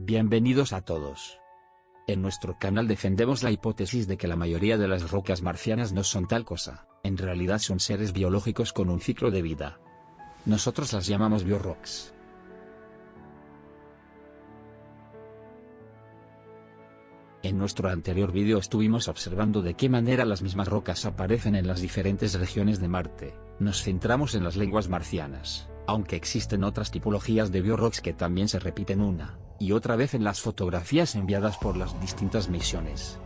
Bienvenidos a todos. En nuestro canal defendemos la hipótesis de que la mayoría de las rocas marcianas no son tal cosa, en realidad son seres biológicos con un ciclo de vida. Nosotros las llamamos Biorocks. En nuestro anterior vídeo estuvimos observando de qué manera las mismas rocas aparecen en las diferentes regiones de Marte. Nos centramos en las lenguas marcianas, aunque existen otras tipologías de Biorocks que también se repiten una y otra vez en las fotografías enviadas por las distintas misiones.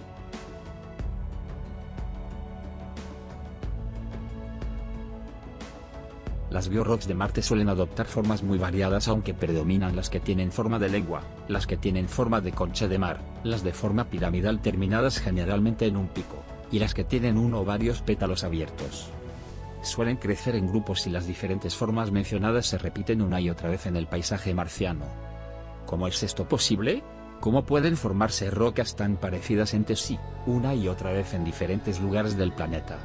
Las Biorocks de Marte suelen adoptar formas muy variadas, aunque predominan las que tienen forma de lengua, las que tienen forma de concha de mar, las de forma piramidal terminadas generalmente en un pico, y las que tienen uno o varios pétalos abiertos. Suelen crecer en grupos y las diferentes formas mencionadas se repiten una y otra vez en el paisaje marciano. ¿Cómo es esto posible? ¿Cómo pueden formarse rocas tan parecidas entre sí, una y otra vez en diferentes lugares del planeta?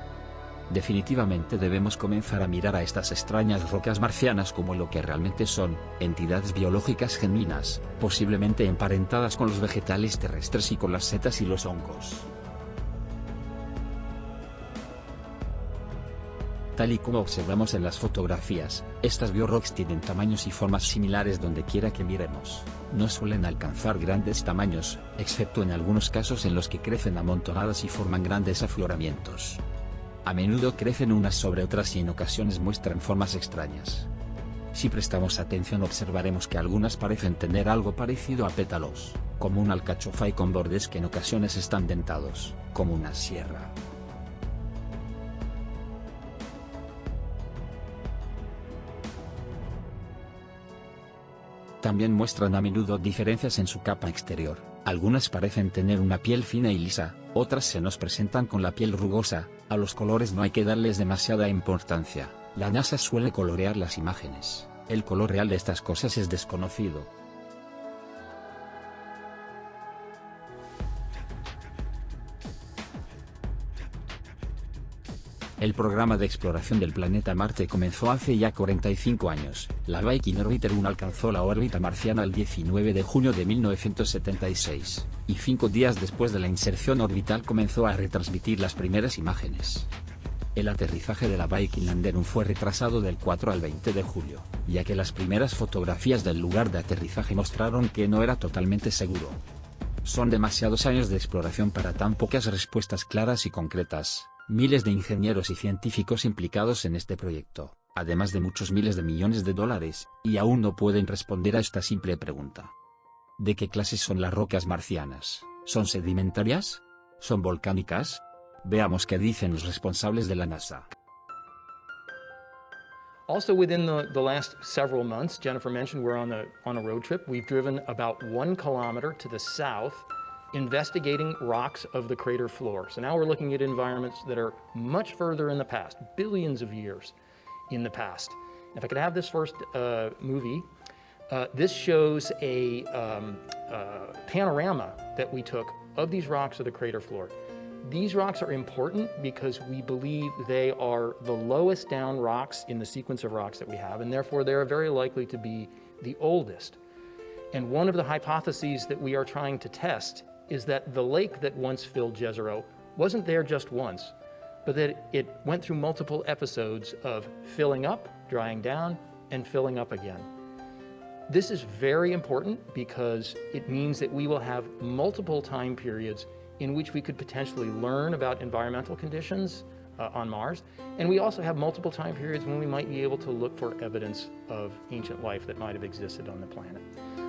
Definitivamente debemos comenzar a mirar a estas extrañas rocas marcianas como lo que realmente son, entidades biológicas genuinas, posiblemente emparentadas con los vegetales terrestres y con las setas y los hongos. Tal y como observamos en las fotografías, estas biorocks tienen tamaños y formas similares donde quiera que miremos. No suelen alcanzar grandes tamaños, excepto en algunos casos en los que crecen amontonadas y forman grandes afloramientos. A menudo crecen unas sobre otras y en ocasiones muestran formas extrañas. Si prestamos atención observaremos que algunas parecen tener algo parecido a pétalos, como una alcachofa, y con bordes que en ocasiones están dentados, como una sierra. También muestran a menudo diferencias en su capa exterior. Algunas parecen tener una piel fina y lisa, otras se nos presentan con la piel rugosa. A los colores no hay que darles demasiada importancia. La NASA suele colorear las imágenes. El color real de estas cosas es desconocido. El programa de exploración del planeta Marte comenzó hace ya 45 años. La Viking Orbiter 1 alcanzó la órbita marciana el 19 de junio de 1976, y 5 días después de la inserción orbital comenzó a retransmitir las primeras imágenes. El aterrizaje de la Viking Lander 1 fue retrasado del 4 al 20 de julio, ya que las primeras fotografías del lugar de aterrizaje mostraron que no era totalmente seguro. Son demasiados años de exploración para tan pocas respuestas claras y concretas. Miles de ingenieros y científicos implicados en este proyecto, además de muchos miles de millones de dólares, y aún no pueden responder a esta simple pregunta. ¿De qué clase son las rocas marcianas? ¿Son sedimentarias? ¿Son volcánicas? Veamos qué dicen los responsables de la NASA. Also within the last several months, Jennifer mentioned we're on a road trip. We've driven about 1 kilometer to the south, investigating rocks of the crater floor. So now we're looking at environments that are much further in the past, billions of years in the past. If I could have this first movie, this shows a panorama that we took of these rocks of the crater floor. These rocks are important because we believe they are the lowest down rocks in the sequence of rocks that we have, and therefore they are very likely to be the oldest. And one of the hypotheses that we are trying to test is that the lake that once filled Jezero wasn't there just once, but that it went through multiple episodes of filling up, drying down, and filling up again. This is very important because it means that we will have multiple time periods in which we could potentially learn about environmental conditions on Mars, and we also have multiple time periods when we might be able to look for evidence of ancient life that might have existed on the planet.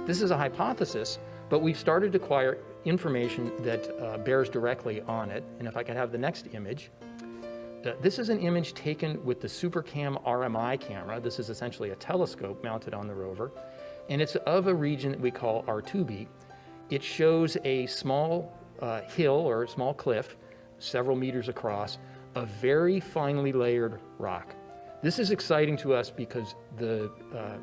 This is a hypothesis, but we've started to acquire information that bears directly on it. And if I could have the next image, this is an image taken with the SuperCam RMI camera. This is essentially a telescope mounted on the rover, and it's of a region that we call Artubi. It shows a small hill or a small cliff, several meters across, of very finely layered rock. This is exciting to us because the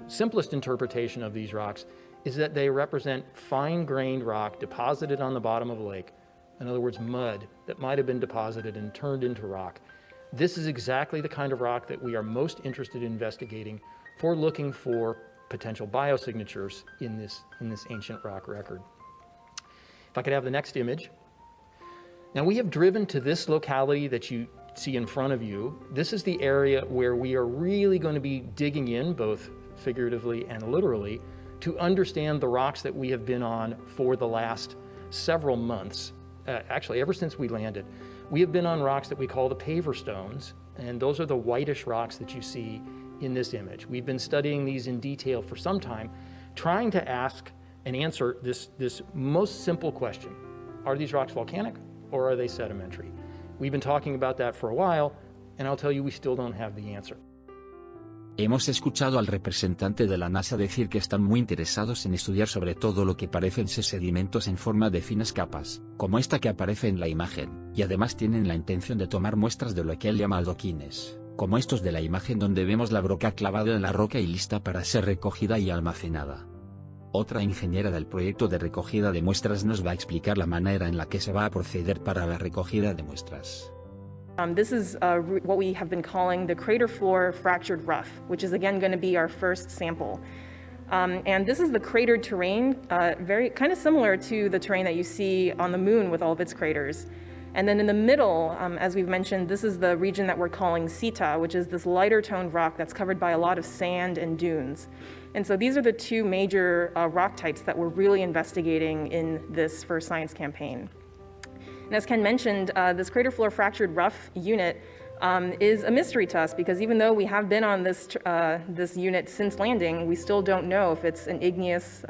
simplest interpretation of these rocks is that they represent fine-grained rock deposited on the bottom of a lake. In other words, mud that might have been deposited and turned into rock. This is exactly the kind of rock that we are most interested in investigating for looking for potential biosignatures in this ancient rock record. If I could have the next image. Now we have driven to this locality that you see in front of you. This is the area where we are really going to be digging in, both figuratively and literally, to understand the rocks that we have been on for the last several months. Actually, ever since we landed. We have been on rocks that we call the paver stones, and those are the whitish rocks that you see in this image. We've been studying these in detail for some time, trying to ask and answer this most simple question. Are these rocks volcanic or are they sedimentary? We've been talking about that for a while, and I'll tell you we still don't have the answer. Hemos escuchado al representante de la NASA decir que están muy interesados en estudiar sobre todo lo que parecen ser sedimentos en forma de finas capas, como esta que aparece en la imagen, y además tienen la intención de tomar muestras de lo que él llama adoquines, como estos de la imagen donde vemos la broca clavada en la roca y lista para ser recogida y almacenada. Otra ingeniera del proyecto de recogida de muestras nos va a explicar la manera en la que se va a proceder para la recogida de muestras. This is what we have been calling the crater floor fractured rough, which is again going to be our first sample. And this is the cratered terrain, very kind of similar to the terrain that you see on the moon with all of its craters. And then in the middle, as we've mentioned, this is the region that we're calling Sita, which is this lighter toned rock that's covered by a lot of sand and dunes. And so these are the two major rock types that we're really investigating in this first science campaign. And as Ken mentioned, this crater floor fractured rough unit is a mystery to us because even though we have been on this unit since landing, we still don't know if it's an igneous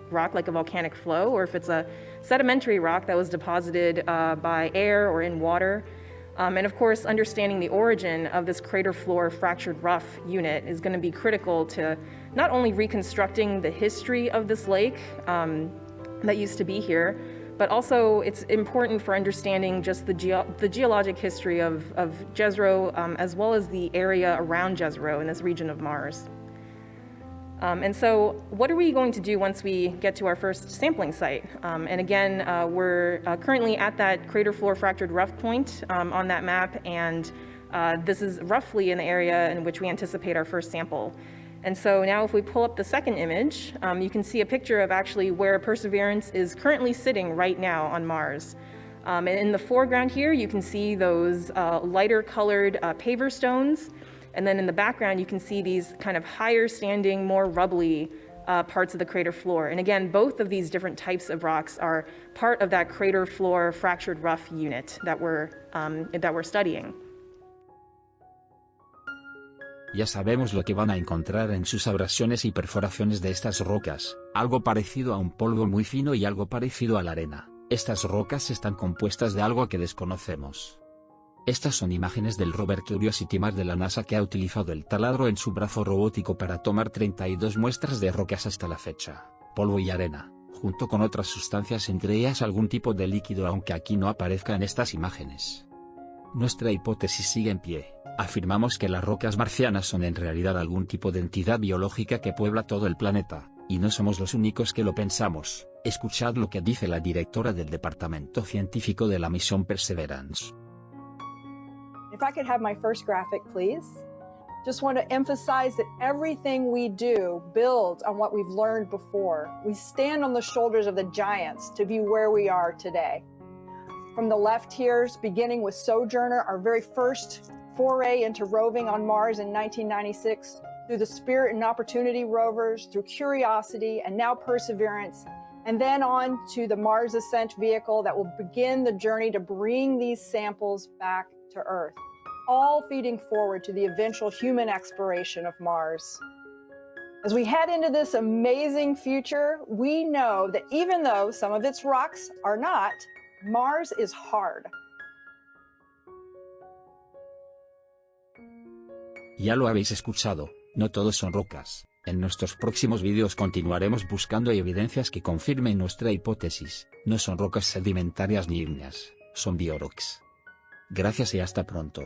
rock like a volcanic flow or if it's a sedimentary rock that was deposited by air or in water. And of course, understanding the origin of this crater floor fractured rough unit is going to be critical to not only reconstructing the history of this lake that used to be here, but also it's important for understanding just the geologic history of Jezero, as well as the area around Jezero in this region of Mars. And so what are we going to do once we get to our first sampling site? And again, we're currently at that crater floor fractured rough point on that map, and this is roughly in the area in which we anticipate our first sample. And so now if we pull up the second image, you can see a picture of actually where Perseverance is currently sitting right now on Mars. And in the foreground here, you can see those lighter colored paver stones. And then in the background, you can see these kind of higher standing, more rubbly parts of the crater floor. And again, both of these different types of rocks are part of that crater floor fractured rough unit that we're studying. Ya sabemos lo que van a encontrar en sus abrasiones y perforaciones de estas rocas, algo parecido a un polvo muy fino y algo parecido a la arena. Estas rocas están compuestas de algo que desconocemos. Estas son imágenes del rover Curiosity Mars de la NASA que ha utilizado el taladro en su brazo robótico para tomar 32 muestras de rocas hasta la fecha, polvo y arena, junto con otras sustancias entre ellas algún tipo de líquido aunque aquí no aparezca en estas imágenes. Nuestra hipótesis sigue en pie. Afirmamos que las rocas marcianas son en realidad algún tipo de entidad biológica que puebla todo el planeta, y no somos los únicos que lo pensamos. Escuchad lo que dice la directora del Departamento Científico de la misión Perseverance. If I could have my first graphic, please. Just want to emphasize that everything we do builds on what we've learned before. We stand on the shoulders of the giants to be where we are today. From the left here, beginning with Sojourner, our very first foray into roving on Mars in 1996, through the Spirit and Opportunity rovers, through Curiosity, and now Perseverance, and then on to the Mars Ascent vehicle that will begin the journey to bring these samples back to Earth, all feeding forward to the eventual human exploration of Mars. As we head into this amazing future, we know that even though some of its rocks are not, Mars is hard. Ya lo habéis escuchado, no todos son rocas. En nuestros próximos vídeos continuaremos buscando evidencias que confirmen nuestra hipótesis. No son rocas sedimentarias ni ígneas, son biorocks. Gracias y hasta pronto.